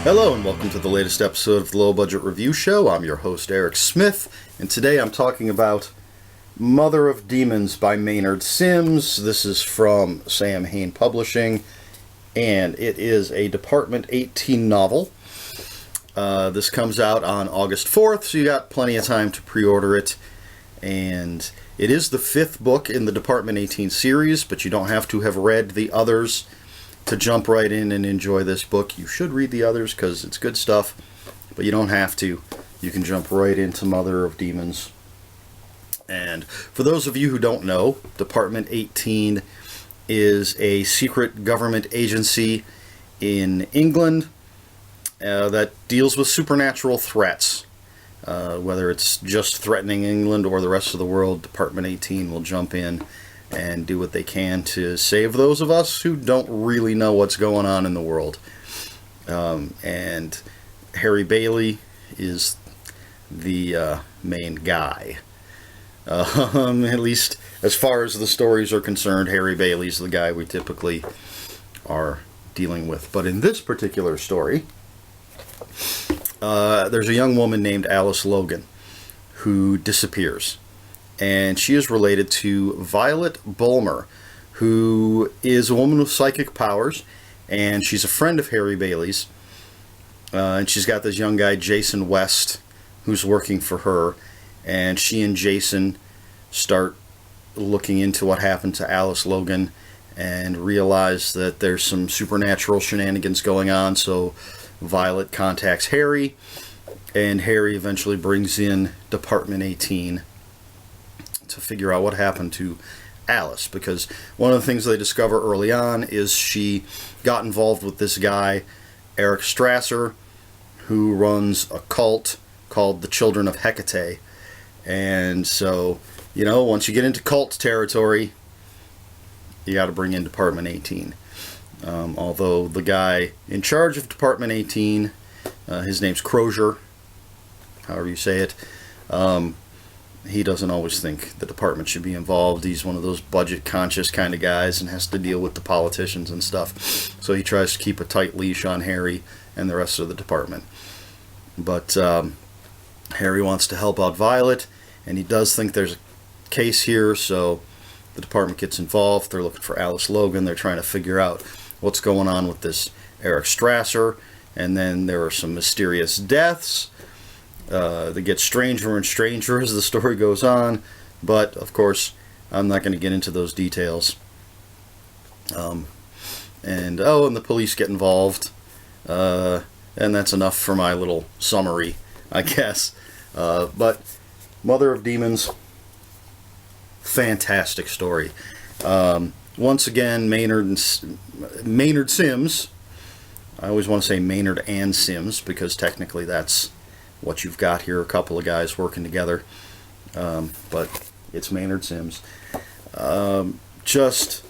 Hello and welcome to the latest episode of the Low Budget Review Show. I'm your host Eric Smith, and today I'm talking about Mother of Demons by Maynard Sims. This is from Sam Hain Publishing, and it is a Department 18 novel. This comes out on August 4th, so you got plenty of time to pre-order it. And it is the fifth book in the Department 18 series, but you don't have to have read the others to jump right in and enjoy this book. You should read the others because it's good stuff, but you don't have to. You can jump right into Mother of Demons. And for those of you who don't know, Department 18 is a secret government agency in England that deals with supernatural threats. Whether it's just threatening England or the rest of the world, Department 18 will jump in and do what they can to save those of us who don't really know what's going on in the world. And Harry Bailey is the main guy. At least as far as the stories are concerned, Harry Bailey's the guy we typically are dealing with. But in this particular story, there's a young woman named Alice Logan who disappears. And she is related to Violet Bulmer, who is a woman with psychic powers, and she's a friend of Harry Bailey's. And she's got this young guy, Jason West, who's working for her. And she and Jason start looking into what happened to Alice Logan and realize that there's some supernatural shenanigans going on. So Violet contacts Harry, and Harry eventually brings in Department 18 to figure out what happened to Alice, because one of the things they discover early on is she got involved with this guy, Eric Strasser, who runs a cult called the Children of Hecate. And so, you know, once you get into cult territory, you got to bring in Department 18. Although the guy in charge of Department 18, his name's Crozier, however you say it, he doesn't always think the department should be involved. He's one of those budget-conscious kind of guys and has to deal with the politicians and stuff. So he tries to keep a tight leash on Harry and the rest of the department. But Harry wants to help out Violet, and he does think there's a case here, so the department gets involved. They're looking for Alice Logan. They're trying to figure out what's going on with this Eric Strasser, and then there are some mysterious deaths. They get stranger and stranger as the story goes on, but of course I'm not going to get into those details. And the police get involved, and that's enough for my little summary, I guess. But Mother of Demons, fantastic story. Once again, Maynard Sims. I always want to say Maynard and Sims because technically that's what you've got here, a couple of guys working together, but it's Maynard Sims. Just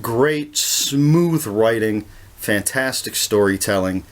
great, smooth writing, fantastic storytelling.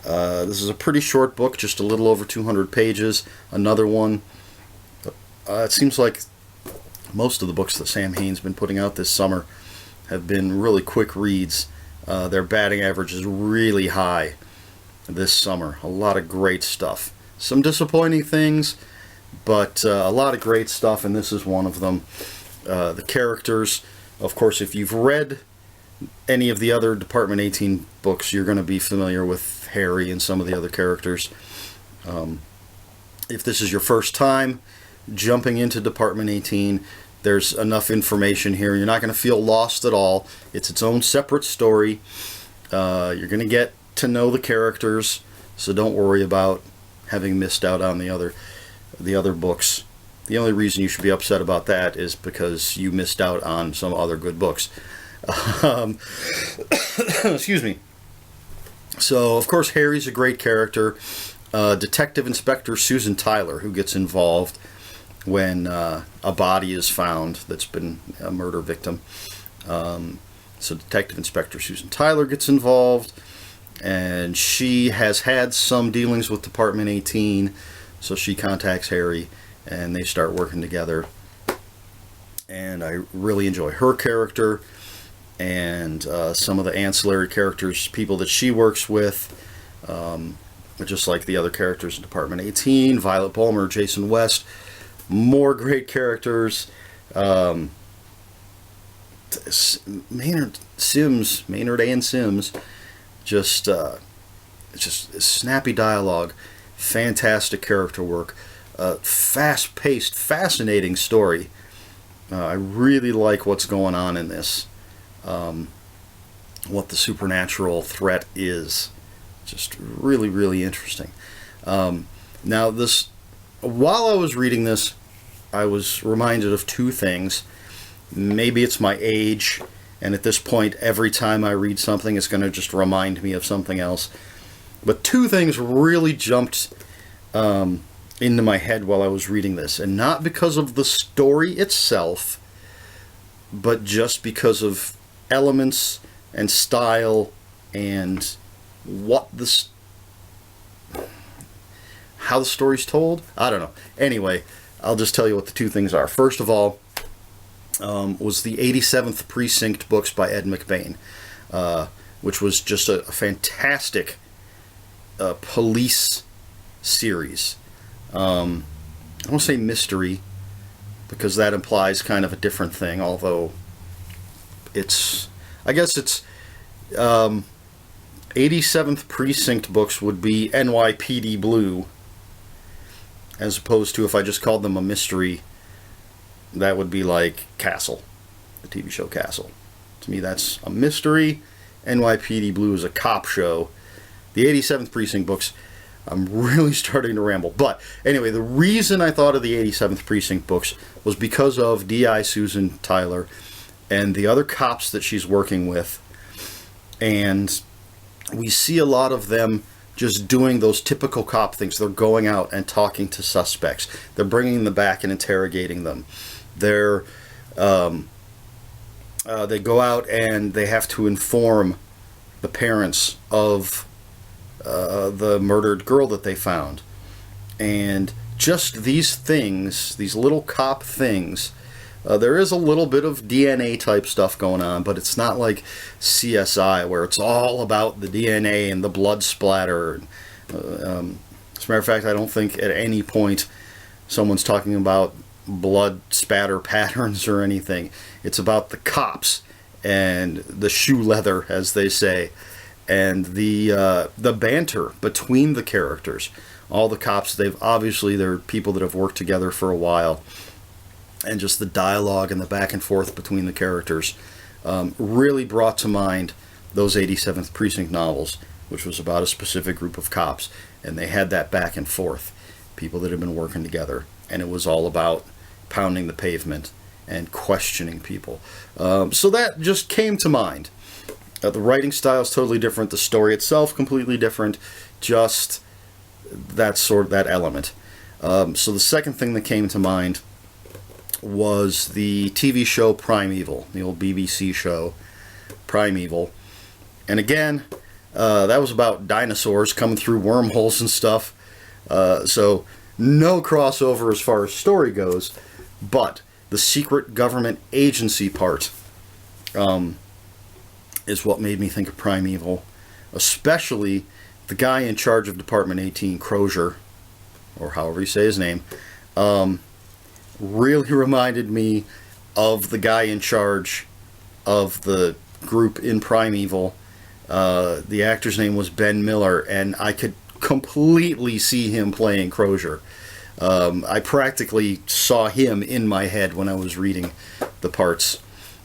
This is a pretty short book, just a little over 200 pages. Another one. It seems like most of the books that Sam Hain's been putting out this summer have been really quick reads. Their batting average is really high this summer. A lot of great stuff. Some disappointing things, but a lot of great stuff, and this is one of them. The characters, of course, if you've read any of the other Department 18 books, you're going to be familiar with Harry and some of the other characters. If this is your first time jumping into Department 18, there's enough information here. You're not going to feel lost at all. It's its own separate story. You're going to get to know the characters, so don't worry about having missed out on the other books. The only reason you should be upset about that is because you missed out on some other good books. Excuse me. So, of course, Harry's a great character. Detective Inspector Susan Tyler, who gets involved when a body is found that's been a murder victim. So Detective Inspector Susan Tyler gets involved, and she has had some dealings with Department 18, so she contacts Harry, and they start working together. And I really enjoy her character, and some of the ancillary characters, people that she works with. just like the other characters in Department 18, Violet Bulmer, Jason West, more great characters. Maynard and Sims, just snappy dialogue, fantastic character work, fast-paced, fascinating story. I really like what's going on in this, what the supernatural threat is. Just really, really interesting. Now, while I was reading this, I was reminded of two things. Maybe it's my age, and at this point, every time I read something, it's going to just remind me of something else. But two things really jumped into my head while I was reading this, and not because of the story itself, but just because of elements and style and how the story's told. I don't know. Anyway, I'll just tell you what the two things are. First of all, was the 87th Precinct books by Ed McBain, which was just a fantastic police series. I don't want to say mystery, because that implies kind of a different thing, although I guess it's 87th Precinct books would be NYPD Blue, as opposed to, if I just called them a mystery, that would be like Castle, the TV show Castle. To me, that's a mystery. NYPD Blue is a cop show. The 87th Precinct books, I'm really starting to ramble. But anyway, the reason I thought of the 87th Precinct books was because of D.I. Susan Tyler and the other cops that she's working with. And we see a lot of them just doing those typical cop things. They're going out and talking to suspects. They're bringing them back and interrogating them. They go out and they have to inform the parents of the murdered girl that they found. And just these things, these little cop things, there is a little bit of DNA type stuff going on, but it's not like CSI where it's all about the DNA and the blood splatter. As a matter of fact, I don't think at any point someone's talking about blood spatter patterns or anything. It's about the cops and the shoe leather, as they say, and the banter between the characters. All the cops, they're people that have worked together for a while, and just the dialogue and the back and forth between the characters really brought to mind those 87th Precinct novels, which was about a specific group of cops, and they had that back and forth, people that had been working together, and it was all about pounding the pavement and questioning people. So that just came to mind. The writing style is totally different. The story itself completely different. Just that element. So the second thing that came to mind was the TV show Primeval, the old BBC show Primeval. And again, that was about dinosaurs coming through wormholes and stuff. So no crossover as far as story goes, but the secret government agency part is what made me think of Primeval, especially the guy in charge of Department 18, Crozier, or however you say his name, really reminded me of the guy in charge of the group in Primeval. The actor's name was Ben Miller, and I could completely see him playing Crozier. I practically saw him in my head when I was reading the parts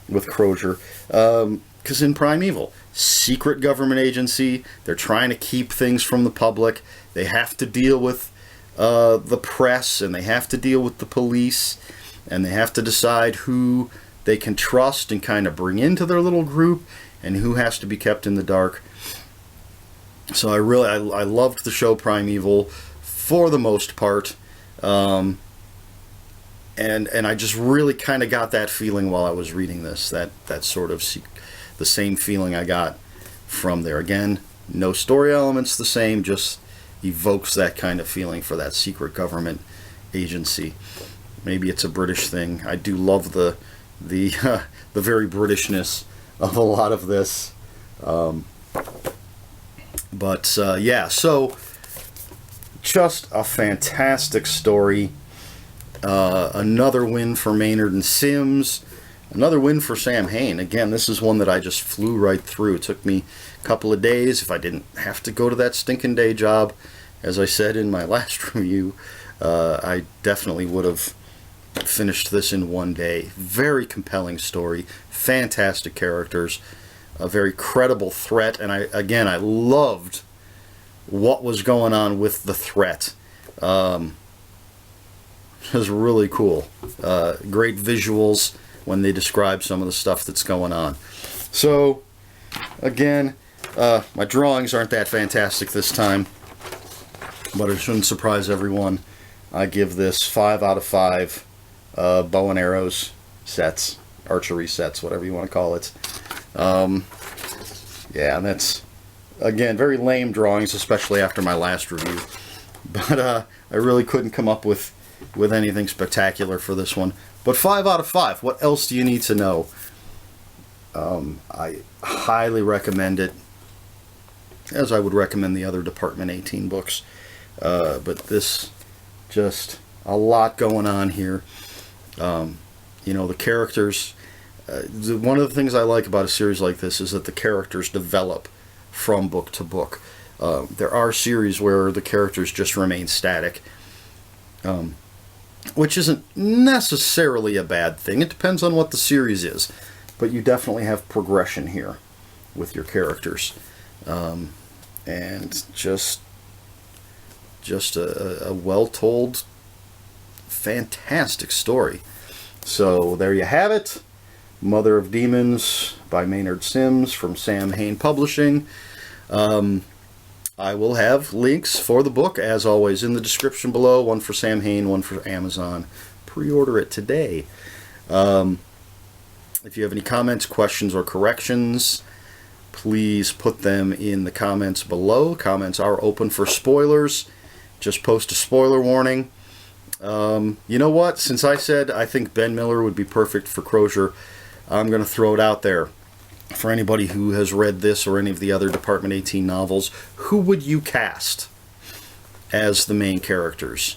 with Crozier. Because in Primeval, secret government agency, they're trying to keep things from the public. They have to deal with the press, and they have to deal with the police, and they have to decide who they can trust and kind of bring into their little group, and who has to be kept in the dark. So I loved the show Primeval for the most part. And I just really kind of got that feeling while I was reading this, that sort of the same feeling I got from there. Again, no story elements the same, just evokes that kind of feeling for that secret government agency. Maybe it's a British thing. I do love the very Britishness of a lot of this. But yeah, so just a fantastic story. Another win for Maynard and Sims. Another win for Sam Hain. Again, this is one that I just flew right through. It took me a couple of days. If I didn't have to go to that stinking day job, as I said in my last review, I definitely would have finished this in one day. Very compelling story. Fantastic characters. A very credible threat. And I loved what was going on with the threat. It was really cool. Great visuals when they describe some of the stuff that's going on. So, again, my drawings aren't that fantastic this time, but it shouldn't surprise everyone. I give this 5 out of 5 bow and arrows sets, archery sets, whatever you want to call it. Yeah, and that's, again, very lame drawings, especially after my last review. But I really couldn't come up with anything spectacular for this one. But 5 out of 5. What else do you need to know? I highly recommend it, as I would recommend the other Department 18 books. But this, just a lot going on here. You know, the characters. One of the things I like about a series like this is that the characters develop from book to book. There are series where the characters just remain static, which isn't necessarily a bad thing. It depends on what the series is, but you definitely have progression here with your characters, and just a well-told, fantastic story. So there you have it. Mother of Demons by Maynard Sims from Sam Hain Publishing. I will have links for the book, as always, in the description below. One for Sam Hain, one for Amazon. Pre-order it today. If you have any comments, questions, or corrections, please put them in the comments below. Comments are open for spoilers. Just post a spoiler warning. You know what? Since I said I think Ben Miller would be perfect for Crozier, I'm going to throw it out there. For anybody who has read this or any of the other Department 18 novels, who would you cast as the main characters?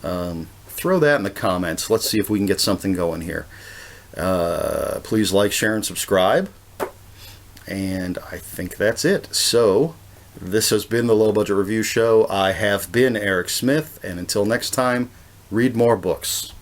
Throw that in the comments. Let's see if we can get something going here. Please like, share, and subscribe. And I think that's it. So, this has been the Low Budget Review Show. I have been Eric Smith, and until next time, read more books.